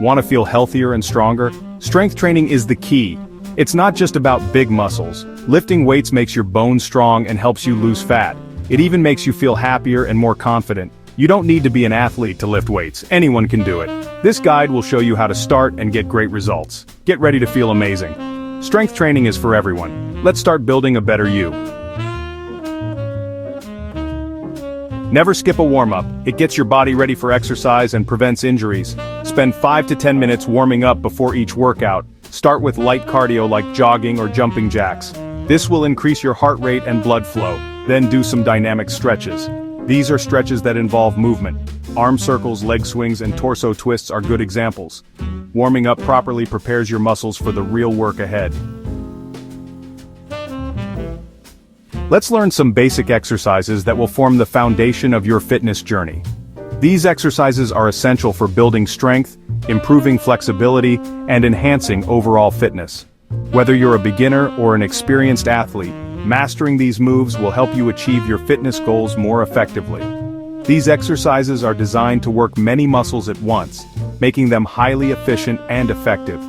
Want to feel healthier and stronger? Strength training is the key. It's not just about big muscles. Lifting weights makes your bones strong and helps you lose fat. It even makes you feel happier and more confident. You don't need to be an athlete to lift weights. Anyone can do it. This guide will show you how to start and get great results. Get ready to feel amazing. Strength training is for everyone. Let's start building a better you. Never skip a warm-up. It gets your body ready for exercise and prevents injuries. Spend 5 to 10 minutes warming up before each workout. Start with light cardio like jogging or jumping jacks. This will increase your heart rate and blood flow. Then do some dynamic stretches. These are stretches that involve movement. Arm circles, leg swings, and torso twists are good examples. Warming up properly prepares your muscles for the real work ahead. Let's learn some basic exercises that will form the foundation of your fitness journey. These exercises are essential for building strength, improving flexibility, and enhancing overall fitness. Whether you're a beginner or an experienced athlete, mastering these moves will help you achieve your fitness goals more effectively. These exercises are designed to work many muscles at once, making them highly efficient and effective.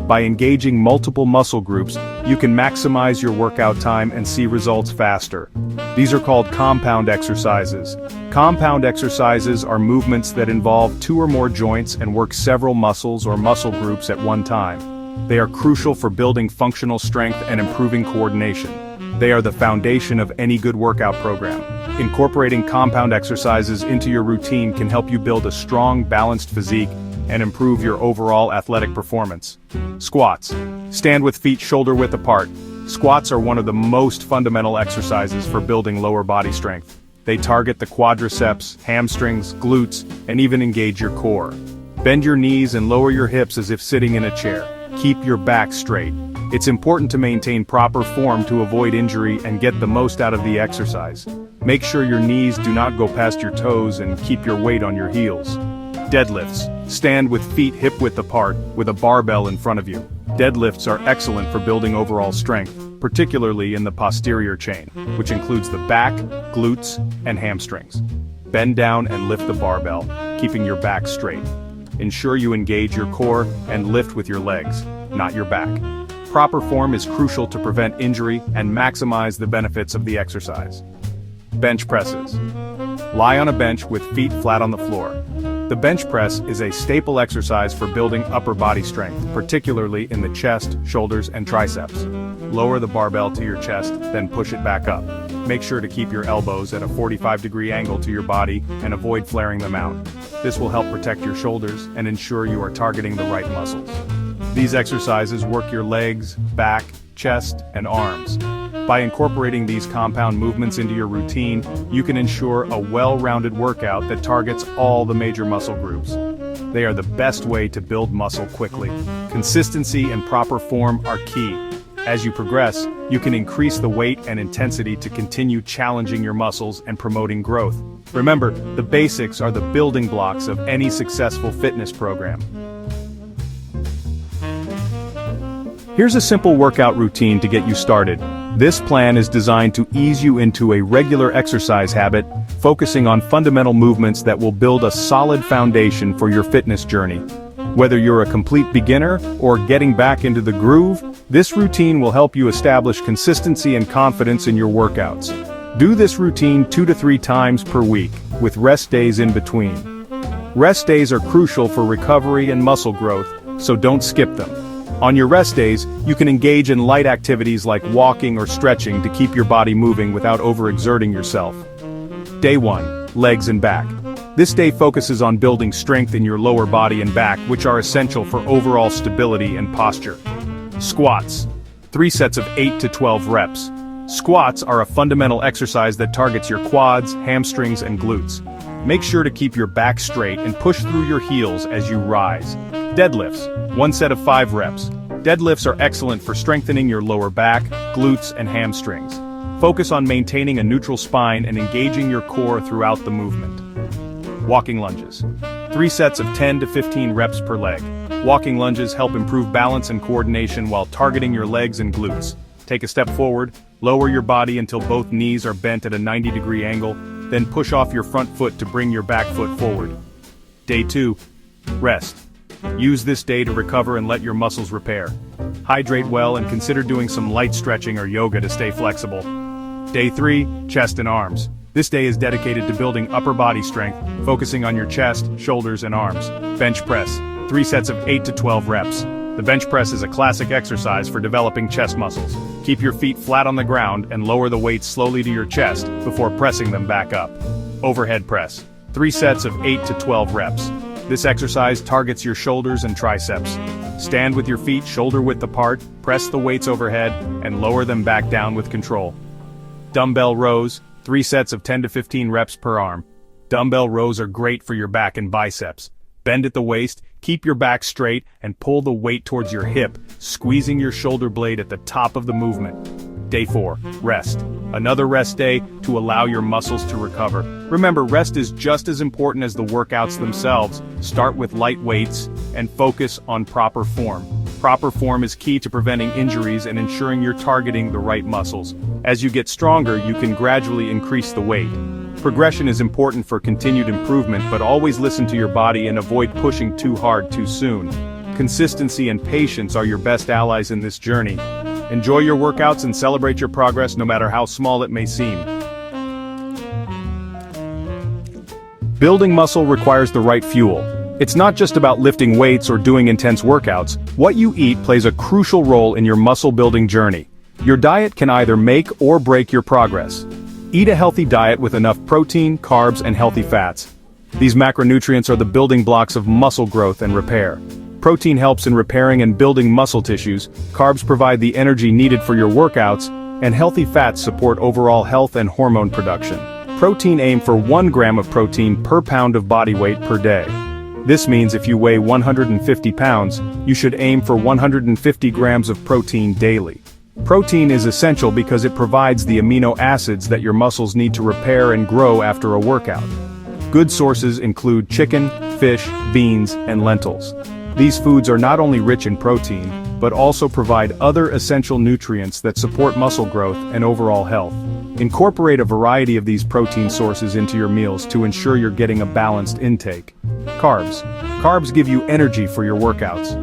By engaging multiple muscle groups, you can maximize your workout time and see results faster. These are called compound exercises. Compound exercises are movements that involve 2 or more joints and work several muscles or muscle groups at one time. They are crucial for building functional strength and improving coordination. They are the foundation of any good workout program. Incorporating compound exercises into your routine can help you build a strong, balanced physique and improve your overall athletic performance. Squats. Stand with feet shoulder-width apart. Squats are one of the most fundamental exercises for building lower body strength. They target the quadriceps, hamstrings, glutes, and even engage your core. Bend your knees and lower your hips as if sitting in a chair. Keep your back straight. It's important to maintain proper form to avoid injury and get the most out of the exercise. Make sure your knees do not go past your toes and keep your weight on your heels. Deadlifts. Stand with feet hip-width apart, with a barbell in front of you. Deadlifts are excellent for building overall strength, particularly in the posterior chain, which includes the back, glutes, and hamstrings. Bend down and lift the barbell, keeping your back straight. Ensure you engage your core and lift with your legs, not your back. Proper form is crucial to prevent injury and maximize the benefits of the exercise. Bench presses. Lie on a bench with feet flat on the floor. The bench press is a staple exercise for building upper body strength, particularly in the chest, shoulders, and triceps. Lower the barbell to your chest, then push it back up. Make sure to keep your elbows at a 45-degree angle to your body and avoid flaring them out. This will help protect your shoulders and ensure you are targeting the right muscles. These exercises work your legs, back, chest, and arms. By incorporating these compound movements into your routine, you can ensure a well-rounded workout that targets all the major muscle groups. They are the best way to build muscle quickly. Consistency and proper form are key. As you progress, you can increase the weight and intensity to continue challenging your muscles and promoting growth. Remember, the basics are the building blocks of any successful fitness program. Here's a simple workout routine to get you started. This plan is designed to ease you into a regular exercise habit, focusing on fundamental movements that will build a solid foundation for your fitness journey. Whether you're a complete beginner or getting back into the groove, this routine will help you establish consistency and confidence in your workouts. Do this routine 2 to 3 times per week, with rest days in between. Rest days are crucial for recovery and muscle growth, so don't skip them. On your rest days, you can engage in light activities like walking or stretching to keep your body moving without overexerting yourself. Day 1. Legs and back. This day focuses on building strength in your lower body and back, which are essential for overall stability and posture. Squats. 3 sets of 8 to 12 reps. Squats are a fundamental exercise that targets your quads, hamstrings, and glutes. Make sure to keep your back straight and push through your heels as you rise. Deadlifts. 1 set of 5 reps. Deadlifts are excellent for strengthening your lower back, glutes, and hamstrings. Focus on maintaining a neutral spine and engaging your core throughout the movement. Walking lunges. 3 sets of 10 to 15 reps per leg. Walking lunges help improve balance and coordination while targeting your legs and glutes. Take a step forward, lower your body until both knees are bent at a 90-degree angle, then push off your front foot to bring your back foot forward. Day 2. Rest. Use this day to recover and let your muscles repair. Hydrate well and consider doing some light stretching or yoga to stay flexible. Day 3, chest and arms. This day is dedicated to building upper body strength, focusing on your chest, shoulders, and arms. Bench press, 3 sets of 8 to 12 reps. The bench press is a classic exercise for developing chest muscles. Keep your feet flat on the ground and lower the weights slowly to your chest before pressing them back up. Overhead press, 3 sets of 8 to 12 reps. This exercise targets your shoulders and triceps. Stand with your feet shoulder-width apart, press the weights overhead, and lower them back down with control. Dumbbell rows, 3 sets of 10 to 15 reps per arm. Dumbbell rows are great for your back and biceps. Bend at the waist, keep your back straight, and pull the weight towards your hip, squeezing your shoulder blade at the top of the movement. Day 4, rest. Another rest day to allow your muscles to recover. Remember, rest is just as important as the workouts themselves. Start with light weights and focus on proper form. Proper form is key to preventing injuries and ensuring you're targeting the right muscles. As you get stronger, you can gradually increase the weight. Progression is important for continued improvement, but always listen to your body and avoid pushing too hard too soon. Consistency and patience are your best allies in this journey. Enjoy your workouts and celebrate your progress no matter how small it may seem. Building muscle requires the right fuel. It's not just about lifting weights or doing intense workouts. What you eat plays a crucial role in your muscle building journey. Your diet can either make or break your progress. Eat a healthy diet with enough protein, carbs, and healthy fats. These macronutrients are the building blocks of muscle growth and repair. Protein helps in repairing and building muscle tissues, carbs provide the energy needed for your workouts, and healthy fats support overall health and hormone production. Protein: aim for 1 gram of protein per pound of body weight per day. This means if you weigh 150 pounds, you should aim for 150 grams of protein daily. Protein is essential because it provides the amino acids that your muscles need to repair and grow after a workout. Good sources include chicken, fish, beans, and lentils. These foods are not only rich in protein, but also provide other essential nutrients that support muscle growth and overall health. Incorporate a variety of these protein sources into your meals to ensure you're getting a balanced intake. Carbs. Carbs give you energy for your workouts.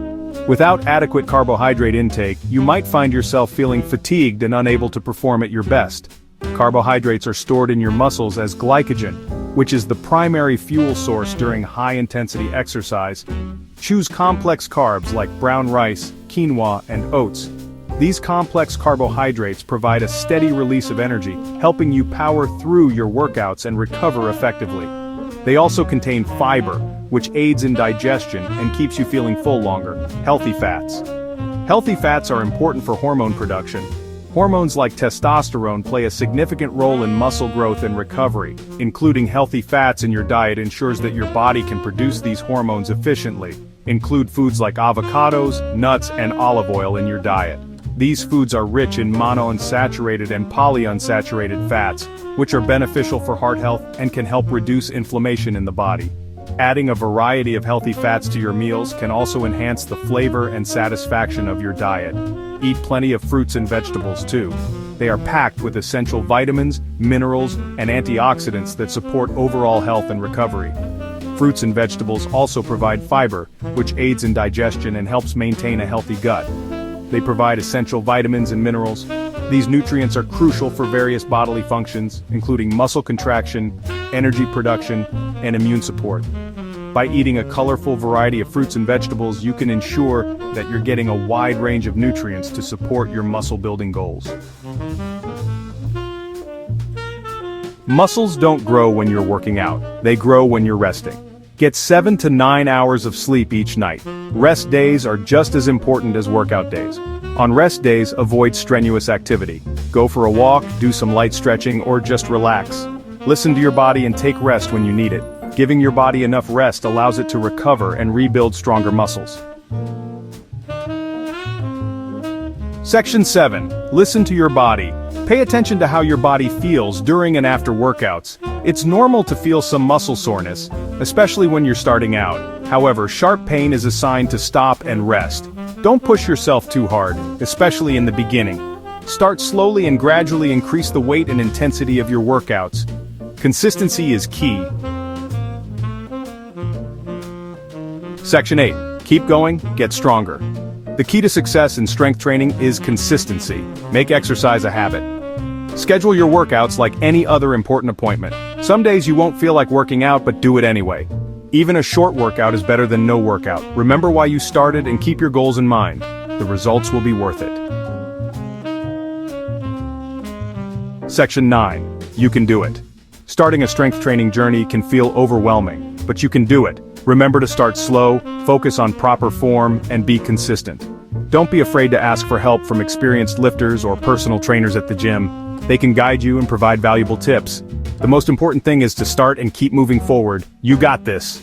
Without adequate carbohydrate intake, you might find yourself feeling fatigued and unable to perform at your best. Carbohydrates are stored in your muscles as glycogen, which is the primary fuel source during high-intensity exercise. Choose complex carbs like brown rice, quinoa, and oats. These complex carbohydrates provide a steady release of energy, helping you power through your workouts and recover effectively. They also contain fiber, which aids in digestion and keeps you feeling full longer. Healthy fats. Healthy fats are important for hormone production. Hormones like testosterone play a significant role in muscle growth and recovery. Including healthy fats in your diet ensures that your body can produce these hormones efficiently. Include foods like avocados, nuts, and olive oil in your diet. These foods are rich in monounsaturated and polyunsaturated fats, which are beneficial for heart health and can help reduce inflammation in the body. Adding a variety of healthy fats to your meals can also enhance the flavor and satisfaction of your diet. Eat plenty of fruits and vegetables too. They are packed with essential vitamins, minerals, and antioxidants that support overall health and recovery. Fruits and vegetables also provide fiber, which aids in digestion and helps maintain a healthy gut. They provide essential vitamins and minerals. These nutrients are crucial for various bodily functions, including muscle contraction, energy production, and immune support. By eating a colorful variety of fruits and vegetables, you can ensure that you're getting a wide range of nutrients to support your muscle-building goals. Muscles don't grow when you're working out, they grow when you're resting. Get 7 to 9 hours of sleep each night. Rest days are just as important as workout days. On rest days, avoid strenuous activity. Go for a walk, do some light stretching, or just relax. Listen to your body and take rest when you need it. Giving your body enough rest allows it to recover and rebuild stronger muscles. Section 7. Listen to your body. Pay attention to how your body feels during and after workouts. It's normal to feel some muscle soreness, especially when you're starting out. However, sharp pain is a sign to stop and rest. Don't push yourself too hard, especially in the beginning. Start slowly and gradually increase the weight and intensity of your workouts. Consistency is key. Section 8. Keep going, get stronger. The key to success in strength training is consistency. Make exercise a habit. Schedule your workouts like any other important appointment. Some days you won't feel like working out, but do it anyway. Even a short workout is better than no workout. Remember why you started and keep your goals in mind. The results will be worth it. Section 9. You can do it. Starting a strength training journey can feel overwhelming, but you can do it. Remember to start slow, focus on proper form, and be consistent. Don't be afraid to ask for help from experienced lifters or personal trainers at the gym. They can guide you and provide valuable tips. The most important thing is to start and keep moving forward. You got this.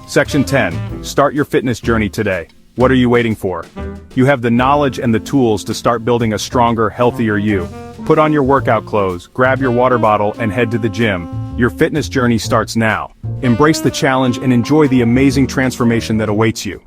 Section 10. Start your fitness journey today. What are you waiting for? You have the knowledge and the tools to start building a stronger, healthier you. Put on your workout clothes, grab your water bottle, and head to the gym. Your fitness journey starts now. Embrace the challenge and enjoy the amazing transformation that awaits you.